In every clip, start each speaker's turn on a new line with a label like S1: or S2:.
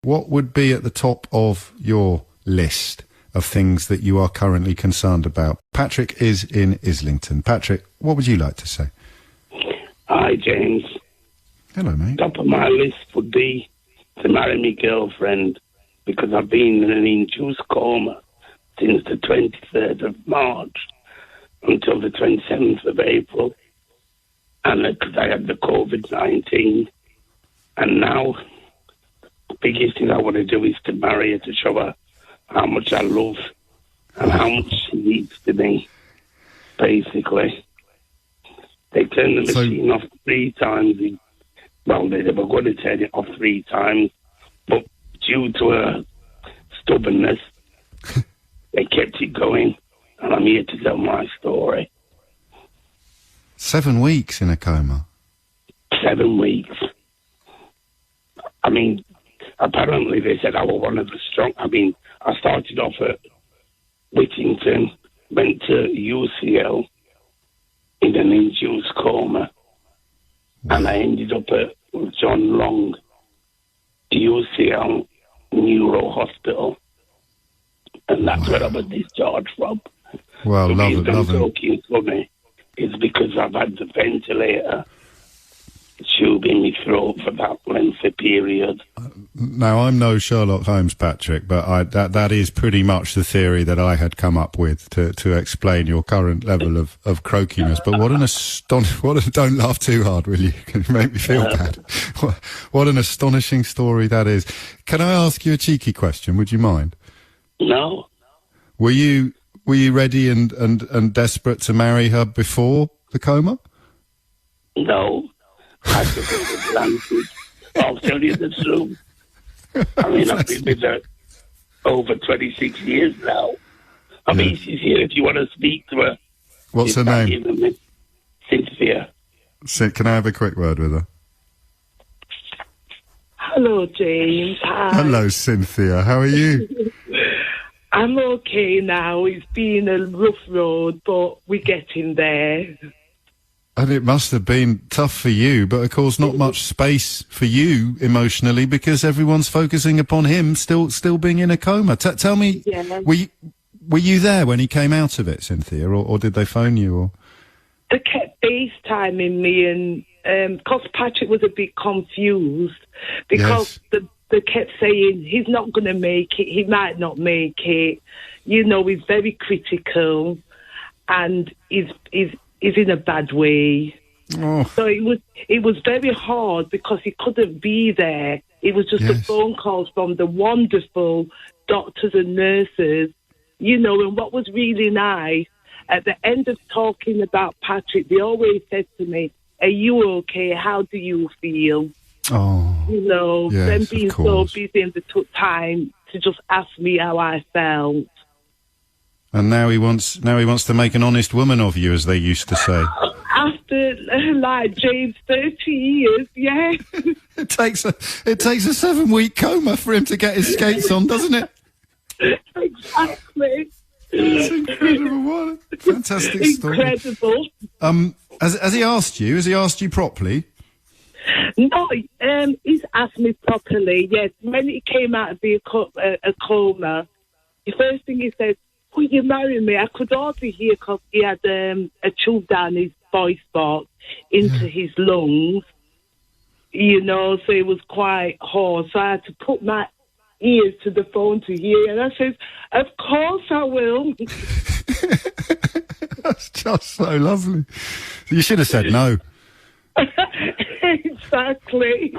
S1: what would be at the top of your list of things that you are currently concerned about? Patrick is in Islington. Patrick, what would you like to say?
S2: Hi, James.
S1: Hello, mate.
S2: Top of my list would be to marry my girlfriend, because I've been in an induced coma since the 23rd of March until the 27th of April. And because I had the COVID-19. And now, the biggest thing I want to do is to marry her, to show her how much I love and how much she needs to me, basically. They turned the machine off 3 times. Well, they were going to turn it off 3 times, but due to her stubbornness, they kept it going, and I'm here to tell my story.
S1: 7 weeks in a coma?
S2: 7 weeks. I mean, apparently they said I was one of the strong... I mean, I started off at Whittington, went to UCL in an induced coma, and I ended up at John Long, UCL Neuro Hospital, and that's where I was discharged from.
S1: Well,
S2: the
S1: love
S2: talking funny is because I've had the ventilator tube in my throat for that lengthy period.
S1: Now, I'm no Sherlock Holmes, Patrick, but that is pretty much the theory that I had come up with to explain your current level of croakiness. But what an don't laugh too hard, will you? Can you make me feel bad? What an astonishing story that is. Can I ask you a cheeky question? Would you mind?
S2: No.
S1: Were you ready and desperate to marry her before the coma?
S2: No. I took it for granted. I'll tell you the truth. I mean, I've been with her over 26 years now. I mean, she's here if you want to speak to her.
S1: What's her name?
S2: Cynthia.
S1: Can I have a quick word with her?
S3: Hello, James. Hi.
S1: Hello, Cynthia. How are you?
S3: I'm okay now. It's been a rough road, but we're getting there.
S1: And it must have been tough for you, but of course not much space for you emotionally because everyone's focusing upon him still being in a coma. Tell me, were you there when he came out of it, Cynthia, or did they phone you? Or
S3: they kept FaceTiming me, and because Patrick was a bit confused because they kept saying he's not going to make it, he might not make it. You know, he's very critical, and he's in a bad way. Oh. So it was very hard because he couldn't be there. It was just the phone calls from the wonderful doctors and nurses, you know. And what was really nice, at the end of talking about Patrick, they always said to me, "Are you okay? How do you feel?"
S1: Oh,
S3: you know, them being so busy, and they took time to just ask me how I felt.
S1: And now he wants to make an honest woman of you, as they used to say.
S3: After, like, James, 30 years, yeah.
S1: It takes a 7-week coma for him to get his skates on, doesn't it?
S3: Exactly.
S1: It's incredible. What a fantastic story.
S3: Incredible.
S1: Has he asked you? Has he asked you properly?
S3: No, he's asked me properly, yes. When he came out of a coma, the first thing he said, "Will you marry me?" I could hardly hear because he had a tube down his voice box into his lungs, you know, so it was quite hoarse. So I had to put my ears to the phone to hear, and I said, "Of course I will."
S1: That's just so lovely. You should have said no.
S3: Exactly.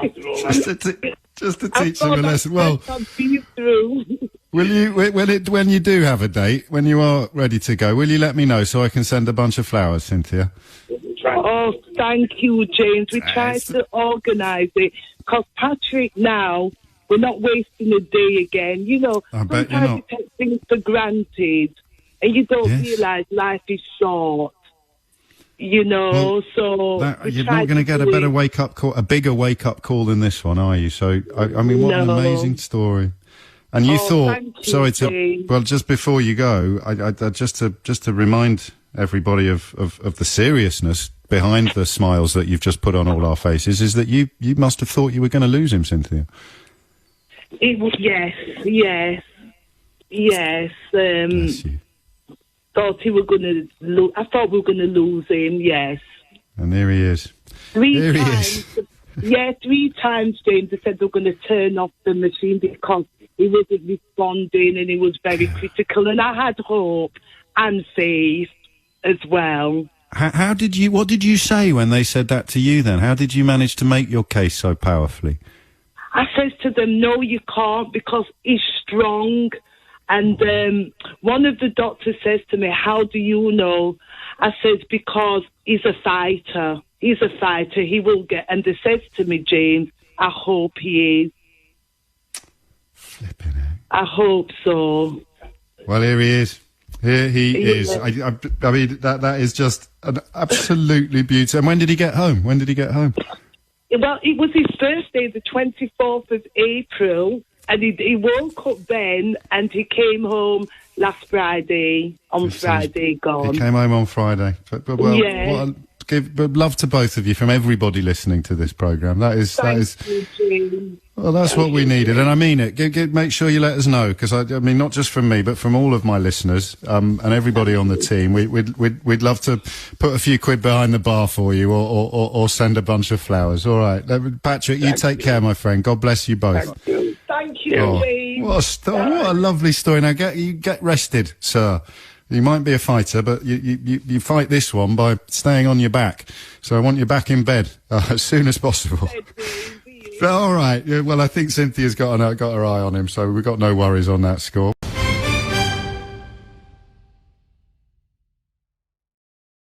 S1: Just to teach him a lesson. Well,
S3: through.
S1: Will you, when you do have a date, when you are ready to go, will you let me know so I can send a bunch of flowers, Cynthia?
S3: Oh, thank you, James. We tried to organise it because Patrick, now we're not wasting a day again. You know, sometimes you take things for granted and you don't realise life is short. You know,
S1: you're not going to get a better wake-up call, a bigger wake-up call than this one, are you? So, I mean, what an amazing story. And you thought, just before you go, I just to remind everybody of the seriousness behind the smiles that you've just put on all our faces, is that you must have thought you were going to lose him, Cynthia.
S3: It was, yes.
S1: Bless you.
S3: Thought he were going to. I thought we were going to lose him. Yes.
S1: And there he is.
S3: Three times, James. They said they were going to turn off the machine because he wasn't responding and he was very critical. And I had hope and faith as well.
S1: What did you say when they said that to you then? How did you manage to make your case so powerfully?
S3: I says to them, no, you can't, because he's strong. And one of the doctors says to me, how do you know? I says, because he's a fighter. He's a fighter. He will get... And they says to me, James, I hope he is.
S1: Flipping it.
S3: I hope so.
S1: Well, here he is. Here he is. I mean, that is just an absolutely beautiful... And when did he get home? Well,
S3: it was his birthday, the 24th of April, and he woke up then, and he came home last Friday, Friday gone.
S1: He came home on Friday. But love to both of you from everybody listening to this programme. Thank you, Jim. Well, that's what we needed, and I mean it. Make sure you let us know, because I mean, not just from me, but from all of my listeners and everybody on the team. We'd love to put a few quid behind the bar for you, or send a bunch of flowers. All right, Patrick, you take care, my friend. God bless you both.
S3: Thank you, Jim.
S1: What a lovely story. Now get rested, sir. You might be a fighter, but you fight this one by staying on your back. So I want you back in bed as soon as possible. All right. Well, I think Cynthia's got her eye on him, so we've got no worries on that score.